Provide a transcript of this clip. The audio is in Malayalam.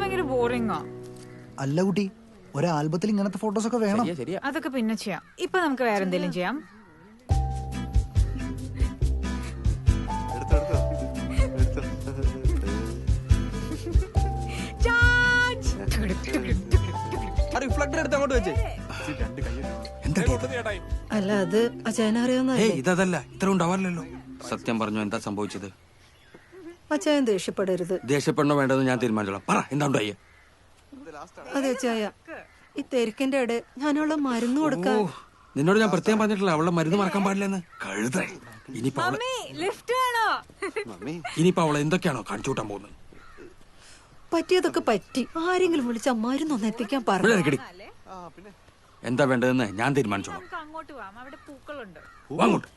ഭയങ്കര ബോറിംഗാ. അല്ല കുട്ടി, ഒരു ആൽബത്തിൽ ഇങ്ങനത്തെ ഫോട്ടോസ് ഒക്കെ വേണം. അതൊക്കെ പിന്നെ ചെയ്യാം. ഇപ്പൊ നമുക്ക് വേറെ എന്തെങ്കിലും ചെയ്യാം. അല്ല അത് അച്ഛനറിയാവുന്ന ഇതല്ല ഇത്ര ഉണ്ടാവാറില്ലല്ലോ. സത്യം പറഞ്ഞു, എന്താ സംഭവിച്ചത്? അച്ഛൻ ദേഷ്യപ്പെടരുത്. ദേഷ്യപ്പെടണോ വേണ്ടത് ഞാൻ തീരുമാനിച്ചോളാം. പറ, എന്താ ഉണ്ടായി? അതെ അച്ചായ, ഈ തിരക്കിന്റെ ഇടെ ഞാനുള്ള മരുന്ന് കൊടുക്കാൻ. നിന്നോട് ഞാൻ പ്രത്യേകം പറഞ്ഞിട്ടില്ല അവളെ മരുന്ന് മറക്കാൻ പാടില്ലെന്ന്. കഴുത. ഇനിയിപ്പോ അവളെ എന്തൊക്കെയാണോ കാണിച്ചു കൂട്ടാൻ പോകുന്നത്? പറ്റിയതൊക്കെ പറ്റി. ആരെങ്കിലും വിളിച്ച മരുന്നൊന്ന് എത്തിക്കാൻ പറഞ്ഞു. എന്താ വേണ്ടതെന്ന് ഞാൻ തീരുമാനിച്ചോളാം. അങ്ങോട്ട് പോവാം, അവിടെ പൂക്കളുണ്ട്. അങ്ങോട്ട്